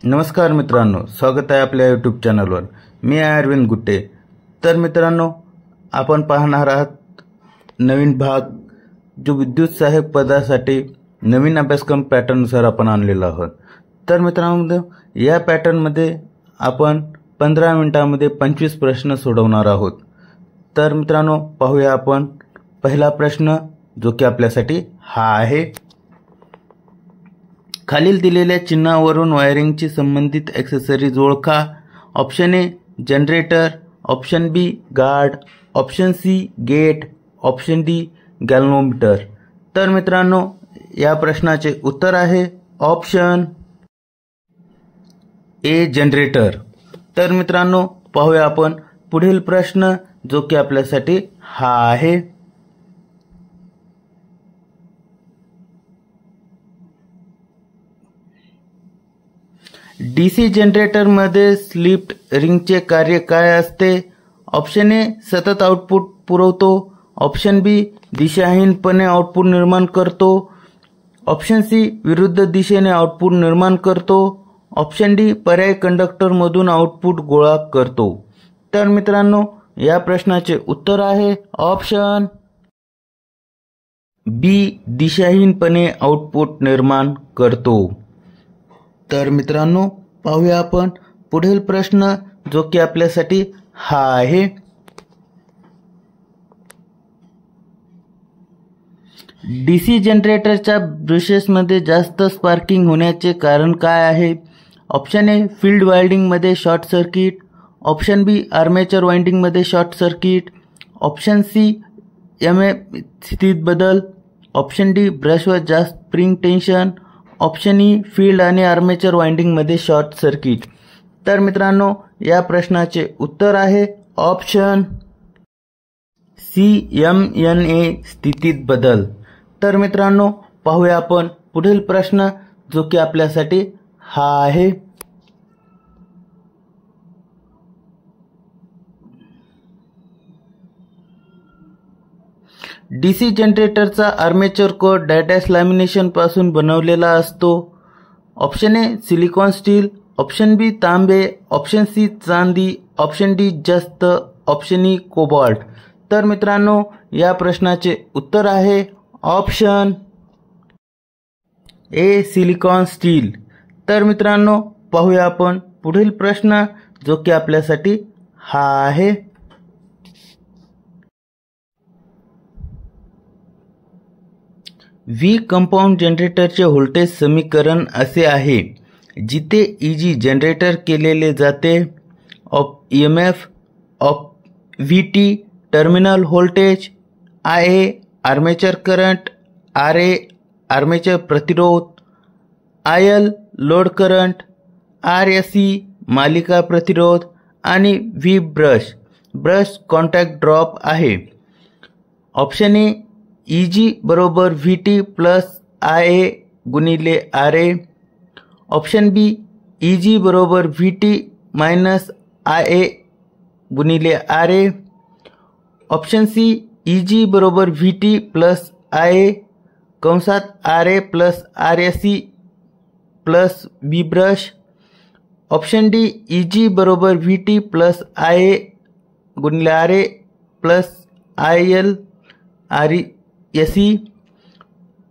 नमस्कार मित्रांनो, स्वागत आहे आपल्या यूट्यूब चॅनलवर। मी आहे अरविंद गुट्टे। तर मित्रांनो, आपण पाहणार आहात नवीन भाग जो विद्युत सहाय्यक पदासाठी नवीन अभ्यासक्रम पॅटर्ननुसार आपण आणलेला आहोत। तर मित्रांनो, या पॅटर्नमध्ये आपण 15 मिनिटांमध्ये 25 प्रश्न सोडवणार आहोत। तर मित्रांनो, पाहूया आपण पहिला प्रश्न जो की आपल्यासाठी हा आहे। खालील दिलेल्या चिन्हावरून वायरिंगची संबंधित ॲक्सेसरीज ओळखा। Option A generator, option B guard, option C gate, option D galvanometer. तर मित्रांनो, या प्रश्नाचे उत्तर आहे ऑप्शन ए जनरेटर। तर मित्रांनो, पाहूया आपण पुढील प्रश्न जो की आपल्यासाठी हा आहे। डीसी जनरेटरमध्ये स्लिप रिंगचे कार्य काय असते? ऑप्शन ए सतत आउटपुट पुरवतो, ऑप्शन बी दिशाहीनपणे आउटपुट निर्माण करतो, ऑप्शन सी विरुद्ध दिशेने आउटपुट निर्माण करतो, ऑप्शन डी पर्यायी कंडक्टरमधून आउटपुट गोळा करतो। तर मित्रांनो, या प्रश्नाचे उत्तर आहे ऑप्शन बी दिशाहीनपणे आउटपुट निर्माण करतो। तर मित्रांनो, पाहूया आपण पुढील प्रश्न जो की आपल्यासाठी हा आहे। डीसी जनरेटरच्या ब्रशेसमध्ये जास्त स्पार्किंग होण्याचे कारण काय आहे? ऑप्शन ए फील्ड वाइंडिंगमध्ये short circuit, option B armature वाइंडिंगमध्ये short circuit, option C MF स्थितीत बदल, ऑप्शन डी ब्रशवर जास्त spring tension, option E field आणि आर्मेचर वाइंडिंगमध्ये शॉर्ट सर्किट। तर मित्रांनो, या प्रश्नाचे उत्तर आहे ऑप्शन सी एमएनए स्थितीत बदल। तर मित्रांनो, पाहूया आपण पुढील प्रश्न जो की आपल्यासाठी हा आहे। डीसी जनरेटरचा आर्मेचर कोर डायडॅश लॅमिनेशन पासून बनवलेला असतो। Option A silicon steel, option B तांबे, ऑप्शन सी चांदी, ऑप्शन डी जस्त, ऑप्शन ई कोबाल्ट। तर मित्रांनो, या प्रश्नाचे उत्तर आहे ऑप्शन ए सिलिकॉन स्टील। तर मित्रांनो, पाहूया आपण पुढील प्रश्न जो की आपल्यासाठी हा आहे। व्ही कंपाऊंड जनरेटरचे व्होल्टेज समीकरण असे आहे, जिथे ईजी जनरेटर केलेले जाते, EMF VT terminal voltage, IA armature current, RA armature प्रतिरोध, आयएल लोड करंट, आरएसई मालिका प्रतिरोध आणि व्ही ब्रश कॉन्टॅक्ट ड्रॉप आहे। ऑप्शन ए ईजी बरोबर व्हीटी प्लस आयए गुणिले आरए, ऑप्शन बी ईजी बरोबर व्हीटी मायनस आयए गुणिले आरए, ऑप्शन सी ईजी बरोबर व्हीटी प्लस आयए कंसात RA plus आरएसई plus B brush, option D EG बरोबर VT plus IA गुणिले RA plus IL आरएसई,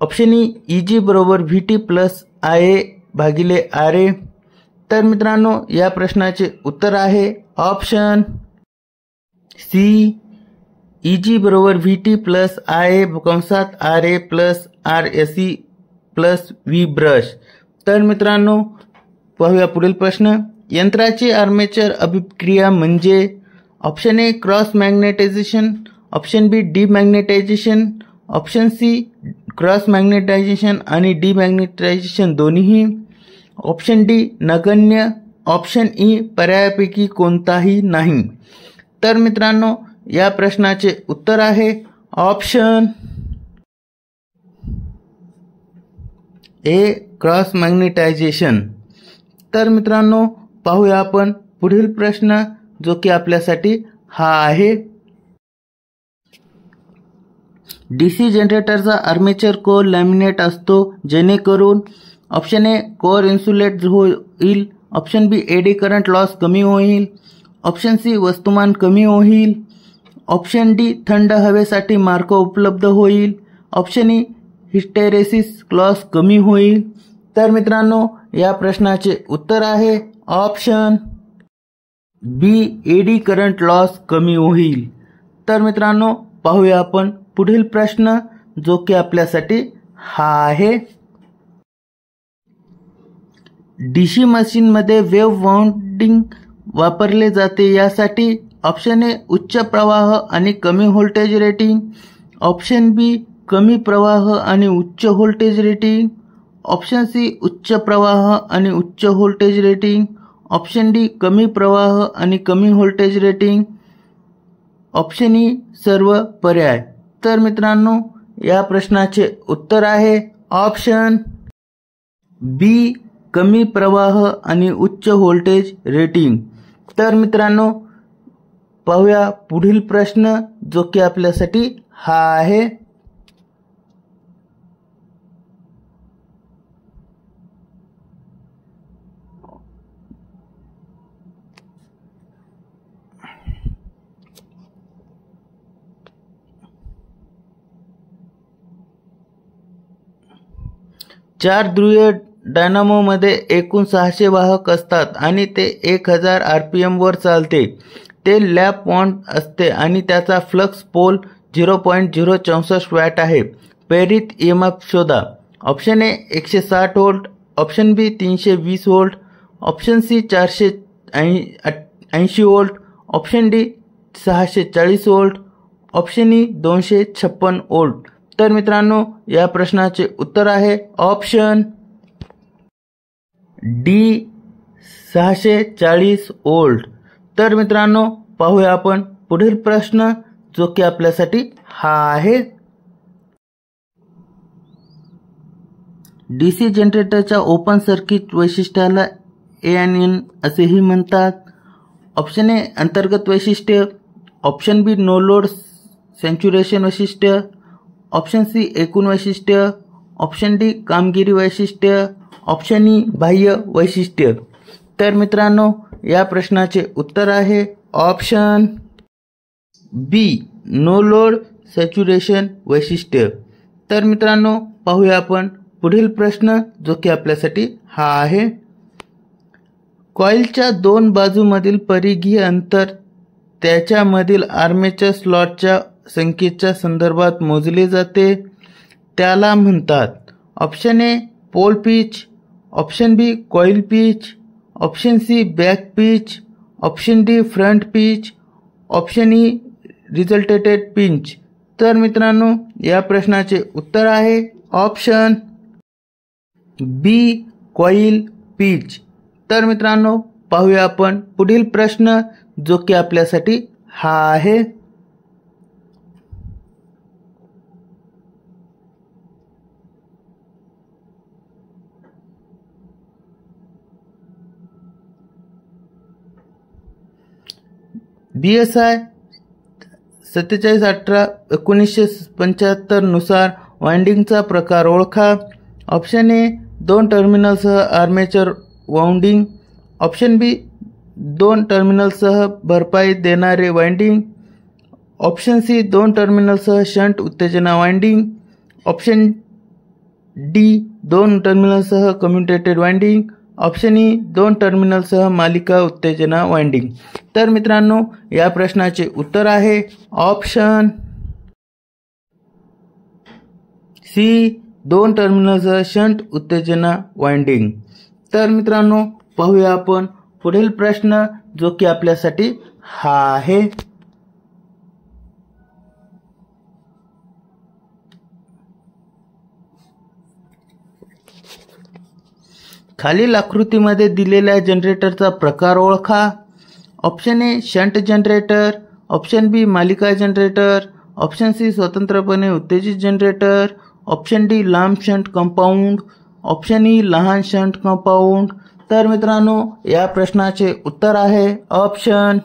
option E E g बरोबर VT plus I A भागिले R A. तर मित्रांनो, या प्रश्नाचे उत्तर आहे ऑप्शन सी ईजी बरोबर व्हीटी प्लस आयए कंसात RA plus आरएसई plus V brush. तर मित्रांनो, पाहूया पुढील प्रश्न। यंत्राची आर्मेचर अभिक्रिया म्हणजे? Option A cross magnetisation, option B demagnetisation, option C cross magnetisation आणि डीमॅग्नेटायझेशन दोन्हीही, ऑप्शन डी नगण्य, ऑप्शन ई पर्यायापैकी कोणताही नाही। तर मित्रांनो, या प्रश्नाचे उत्तर आहे ऑप्शन ए क्रॉस मॅग्नेटायझेशन। तर मित्रांनो, पाहूया आपण पुढील प्रश्न जो की आपल्यासाठी हा आहे। डीसी जनरेटरचा आर्मेचर कोर लॅमिनेट असतो, जेणेकरून ऑप्शन ए कोर इन्सुलेट होईल, option B eddy current loss कमी होईल, ऑप्शन सी वस्तुमान कमी होईल, ऑप्शन डी थंड हवेसाठी मार्ग उपलब्ध होईल, ऑप्शन ई हिस्टेरेसिस लॉस कमी होईल. तर मित्रांनो या प्रश्नाचे उत्तर आहे option B eddy current loss कमी होईल. तर मित्रांनो पाहूया आपण पुढील प्रश्न जो की आपल्यासाठी हा आहे. डीसी मशीन मध्ये वेव्ह वाउंडिंग वापरले जाते यासाठी ऑप्शन ए उच्च प्रवाह आणि कमी व्होल्टेज रेटिंग, ऑप्शन बी कमी प्रवाह आणि उच्च व्होल्टेज रेटिंग, ऑप्शन सी उच्च प्रवाह आणि उच्च व्होल्टेज रेटिंग, ऑप्शन डी कमी प्रवाह आणि कमी व्होल्टेज रेटिंग, ऑप्शन ई सर्व पर्याय. तर मित्रांनो या प्रश्नाचे उत्तर आहे ऑप्शन बी कमी प्रवाह आणि उच्च व्होल्टेज रेटिंग. तर मित्रांनो पाहूया पुढील प्रश्न जो की आपल्यासाठी हा आहे. चार ध्रुवीय डायनामोमध्ये एकूण 600 वाहक असतात आणि ते 1000 RPM वर चालते. ते लॅप वॉन्ड असते आणि त्याचा फ्लक्स पोल 0.064 वॅट आहे. प्रेरित EMF शोधा. Option A 160 volt, option B 320 volt, option C 480 volt, option D 640 volt, option E 256 volt. तर मित्रांनो या प्रश्नाचे उत्तर आहे ऑप्शन डी 640 व्होल्ट. तर मित्रांनो पाहूया आपण पुढील प्रश्न जो की आपल्यासाठी हा आहे. डीसी जनरेटरच्या ओपन सर्किट वैशिष्ट्याला ANN असेही म्हणतात. ऑप्शन ए अंतर्गत वैशिष्ट्य, option B no load saturation वैशिष्ट्य, ऑप्शन सी एकूण वैशिष्ट्य, ऑप्शन डी कामगिरी वैशिष्ट्य, ऑप्शन ई बाह्य वैशिष्ट्य. तर मित्रांनो या प्रश्नाचे उत्तर आहे option B no load saturation वैशिष्ट्य. तर मित्रांनो पाहूया आपण पुढील प्रश्न जो की आपल्यासाठी हा आहे. कॉइलच्या दोन बाजूमधील परिघीय अंतर त्याच्यामधील आर्मेचर स्लॉटच्या संख्येच्या संदर्भात मोजले जाते. त्याला म्हणतात option A pole pitch, option B coil pitch, option C back pitch, option D front pitch, option E रिझल्टेटेड पिंच. तर मित्रांनो या प्रश्नाचे उत्तर आहे ऑप्शन बी कॉइल पिच. तर मित्रांनो पाहूया आपण पुढील प्रश्न जो की आपल्यासाठी हा आहे. BSI 4718/1975 नुसार वाइंडिंगचा प्रकार ओळखा. ऑप्शन ए 2 टर्मिनलसह आर्मेचर वाउंडिंग, ऑप्शन बी 2 टर्मिनलसह भरपाई देणारे वाइंडिंग, ऑप्शन सी 2 टर्मिनलसह शंट उत्तेजना वाइंडिंग, ऑप्शन डी 2 टर्मिनलसह कम्युटेटेड वाइंडिंग, ऑप्शन ई 2 टर्मिनलसह मालिका उत्तेजना वाइंडिंग. तर मित्रांनो या प्रश्नाचे उत्तर आहे ऑप्शन सी 2 टर्मिनलसह शंट उत्तेजना वाइंडिंग. तर मित्रांनो पाहूया आपण पुढील प्रश्न जो की आपल्यासाठी हा आहे. खालील आकृतीमध्ये दिलेल्या जनरेटरचा प्रकार ओळखा. Option A shunt generator, option B मालिका जनरेटर, ऑप्शन सी स्वतंत्रपणे उत्तेजित जनरेटर, ऑप्शन डी लांब शंट कंपाऊंड, ऑप्शन ई लहान शंट कंपाऊंड. तर मित्रांनो या प्रश्नाचे उत्तर आहे ऑप्शन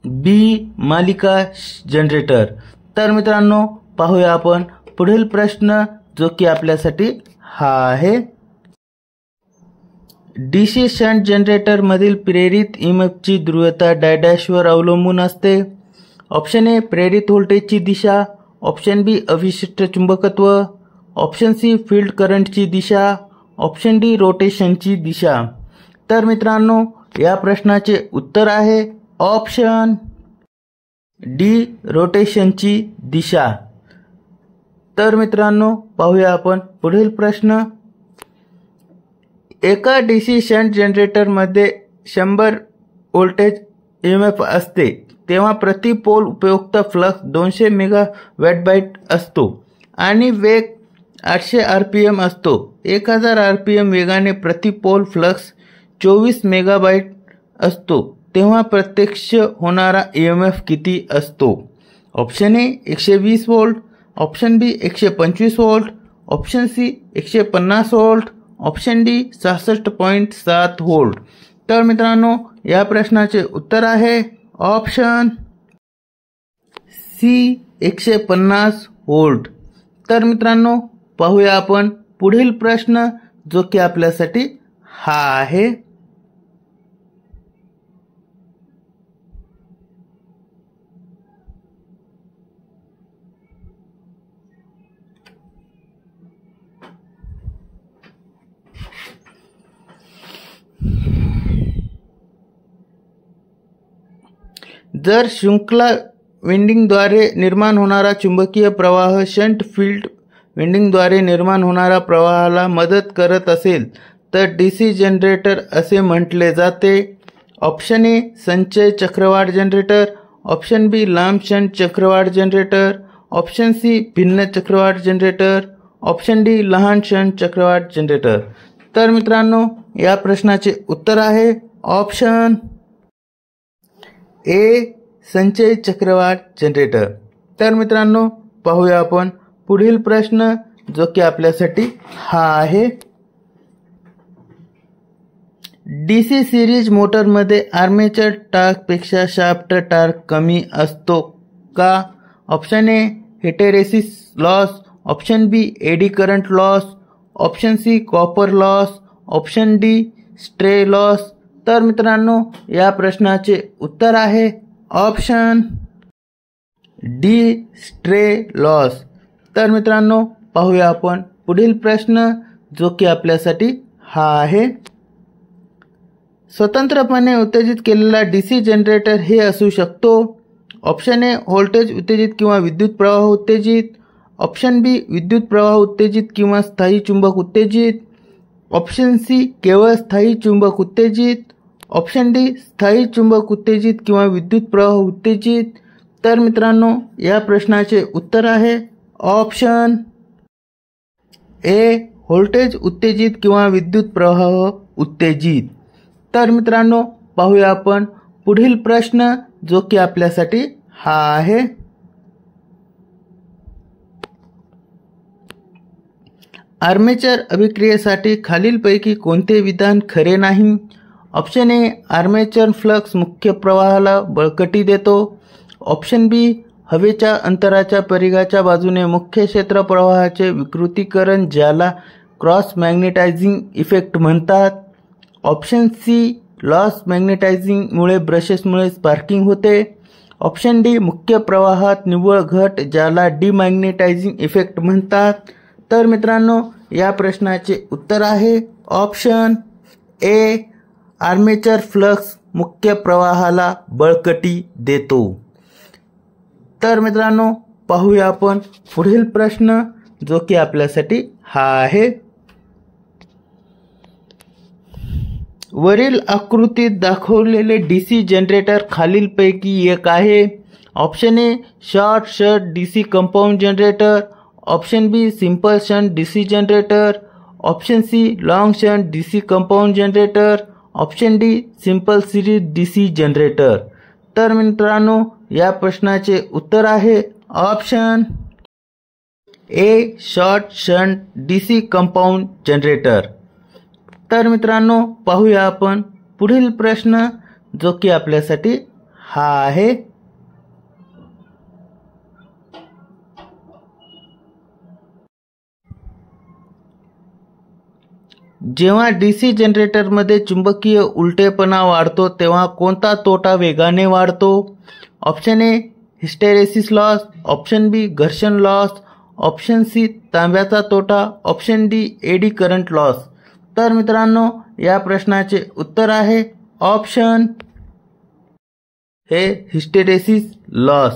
बी मालिका जनरेटर. तर मित्रांनो पाहूया आपण पुढील प्रश्न जो की आपल्यासाठी हा आहे. डीसी शंट जनरेटरमधील प्रेरित ईएमएफची ध्रुवता डॅशवर अवलंबून असते. ऑप्शन ए प्रेरित व्होल्टेजची दिशा, ऑप्शन बी अविशिष्ट चुंबकत्व, ऑप्शन सी फील्ड करंटची दिशा, ऑप्शन डी रोटेशनची दिशा. तर मित्रांनो या प्रश्नाचे उत्तर आहे ऑप्शन डी रोटेशनची दिशा. तर मित्रांनो पाहूया आपण पुढील प्रश्न. एका डीसी शंट जनरेटरमध्ये 100 व्होल्टेज ईएमएफ असते तेव्हा प्रति पोल उपयुक्त फ्लक्स 200 मेगावॅट असतो आणि वेग 800 RPM असतो. 1000 RPM वेगाने प्रति पोल फ्लक्स 24 मेगाबाइट असतो तेव्हा प्रत्यक्ष होणारा ईएमएफ किती असतो? Option A 120 volt, option B 125 volt, option C 150 volt, option D 66.7 volt. तर मित्रांनो या प्रश्नाचे उत्तर आहे ऑप्शन सी 150 व्होल्ट. तर मित्रांनो पाहूया आपण पुढील प्रश्न जो की आपल्यासाठी हा आहे. जर श्रृंखला विंडिंगद्वारे निर्माण होणारा चुंबकीय प्रवाह शंट फील्ड विंडिंगद्वारे निर्माण होणाऱ्या प्रवाहाला मदत करत असेल तर डीसी जनरेटर असे म्हटले जाते. ऑप्शन ए संचय चक्रवाढ जनरेटर, ऑप्शन बी लांब शंट चक्रवाढ जनरेटर, ऑप्शन सी भिन्न चक्रवाढ जनरेटर, ऑप्शन डी लहान शंट चक्रवाढ जनरेटर. तर मित्रांनो या प्रश्नाचे उत्तर आहे ऑप्शन ए संचय चक्रवाढ जनरेटर. तर मित्रांनो पाहूया आपण पुढील प्रश्न जो की आपल्यासाठी हा आहे. डीसी सिरीज मोटरमध्ये आर्मेचर टार्कपेक्षा शाफ्ट टार्क कमी असतो का? Option A hysteresis loss, option B eddy current loss, option C copper loss, option D stray loss. तर मित्रांनो या प्रश्नाचे उत्तर आहे ऑप्शन डी स्ट्रे लॉस. तर मित्रांनो पाहूया आपण पुढील प्रश्न जो की आपल्यासाठी हा आहे. स्वतंत्रपणे उत्तेजित केलेला डीसी जनरेटर हे असू शकतो. ऑप्शन ए व्होल्टेज उत्तेजित किंवा विद्युत प्रवाह उत्तेजित, ऑप्शन बी विद्युत प्रवाह उत्तेजित किंवा स्थायी चुंबक उत्तेजित, ऑप्शन सी केवळ स्थायी चुंबक उत्तेजित, ऑप्शन डी स्थायी चुंबक उत्तेजित किंवा विद्युत प्रवाह उत्तेजित. तर मित्रांनो या प्रश्नाचे उत्तर आहे ऑप्शन ए व्होल्टेज उत्तेजित किंवा विद्युत प्रवाह उत्तेजित. तर मित्रांनो पाहूया आपण पुढील प्रश्न जो की आपल्यासाठी हा आहे. आर्मेचर अभिक्रियेसाठी खालीलपैकी कोणते विधान खरे नाही? ऑप्शन ए आर्मेचर फ्लक्स मुख्य प्रवाहाला बळकटी देतो, ऑप्शन बी हवेच्या अंतराच्या परिघाच्या बाजूने मुख्य क्षेत्र प्रवाहाचे विकृतीकरण ज्याला क्रॉस मॅग्नेटायझिंग इफेक्ट म्हणतात, ऑप्शन सी लॉस मॅग्नेटायझिंगमुळे ब्रशेसमुळे स्पार्किंग होते, ऑप्शन डी मुख्य प्रवाहात निव्वळ घट ज्याला डिमॅग्नेटायझिंग इफेक्ट म्हणतात. तर मित्रांनो या प्रश्नाचे उत्तर आहे ऑप्शन ए आर्मेचर फ्लक्स मुख्य प्रवाहाला बळकटी देतो. तर मित्रांनो पाहूया आपण पुढील प्रश्न जो की आपल्यासाठी हा आहे. वरील आकृतीत दाखवलेले डीसी जनरेटर खालीलपैकी एक आहे. Option A short shunt DC compound generator, option B simple shunt DC generator, option C long shunt DC compound generator, option D simple series DC generator. तर मित्रांनो या प्रश्नाचे उत्तर आहे option A short shunt DC compound generator. तर मित्रांनो पाहूया आपण पुढील प्रश्न जो की आपल्यासाठी हा आहे. जेव्हा डीसी जनरेटरमध्ये चुंबकीय उलटेपणा वाढतो तेव्हा कोणता तोटा वेगाने वाढतो? Option A hysteresis loss, option B घर्षण लॉस, ऑप्शन सी तांब्याचा तोटा, option D eddy current loss. तर मित्रांनो या प्रश्नाचे उत्तर आहे ऑप्शन हे हिस्टेरेसिस लॉस.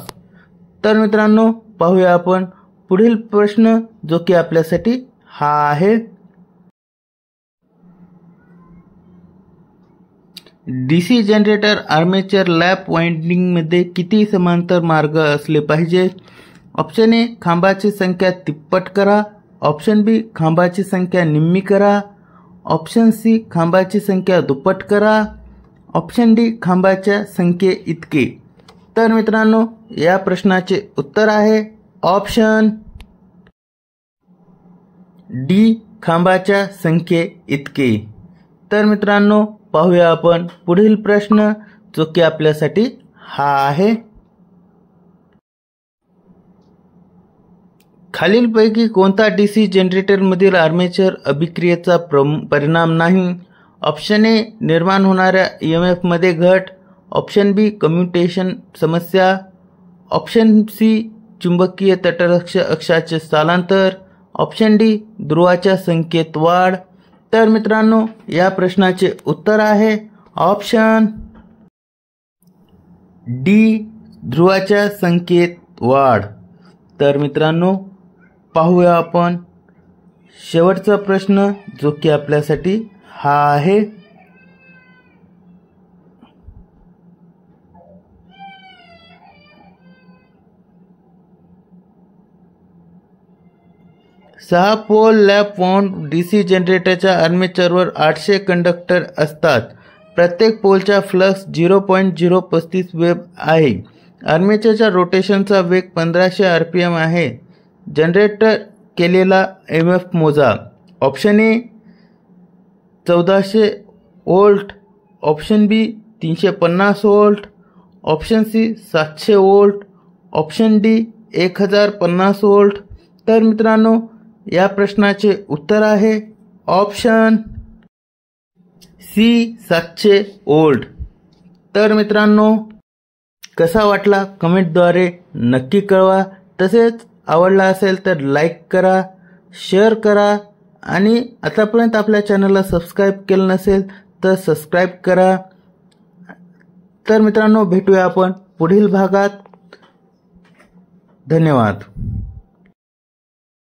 तर मित्रांनो पाहूया आपण पुढील प्रश्न जो की आपल्यासाठी हा आहे. डीसी जनरेटर आर्मेचर लॅप वाइंडिंगमध्ये किती समांतर मार्ग असले पाहिजे? ऑप्शन ए खांबाची संख्या तिप्पट करा, ऑप्शन बी खांबाची संख्या निम्मी करा, ऑप्शन सी खांबाची संख्या दुप्पट करा, ऑप्शन डी खांबाच्या संख्ये इतके. तर मित्रांनो या प्रश्नाचे उत्तर आहे ऑप्शन डी खांबाच्या संख्ये इतके. तर मित्रांनो पाहूया आपण पुढील प्रश्न जो की आपल्यासाठी हा आहे. खालीलपैकी कोणता डीसी जनरेटरमधील आर्मेचर अभिक्रियेचा परिणाम नाही? ऑप्शन ए निर्माण होणाऱ्या ईएमएफ मध्ये घट, ऑप्शन बी कम्युटेशन समस्या, ऑप्शन सी चुंबकीय तटस्थ अक्षाचे स्थलांतर, ऑप्शन डी ध्रुवाच्या संख्येत वाढ. तर मित्रांनो या प्रश्नाचे उत्तर आहे ऑप्शन डी ध्रुवाच्या संख्येत वाढ. तर मित्रांनो पाहूया आपण शेवटचा प्रश्न जो की आपल्यासाठी हा आहे. सहा पोल लॅप वाउंड डीसी जनरेटरच्या आर्मेचरवर 800 कंडक्टर असतात. प्रत्येक पोलचा फ्लक्स 0.035 वेब आहे. आर्मेचरच्या रोटेशनचा वेग 1500 RPM आहे. जनरेटर केलेला एमएफ मोजा. Option A 1400 volt, option B 350 volt, option C 700 volt, option D 1050 volt. तर मित्रांनो या प्रश्नाचे उत्तर आहे ऑप्शन सी 700 वोल्ट. तर मित्रांनो कसा वाटला कमेंटद्वारे नक्की कळवा. तसेच आवडला असेल तर लाईक करा, शेअर करा आणि आतापर्यंत आपल्या चॅनलला सबस्क्राईब केलं नसेल तर सबस्क्राईब करा. तर मित्रांनो भेटूया आपण पुढील भागात. धन्यवाद.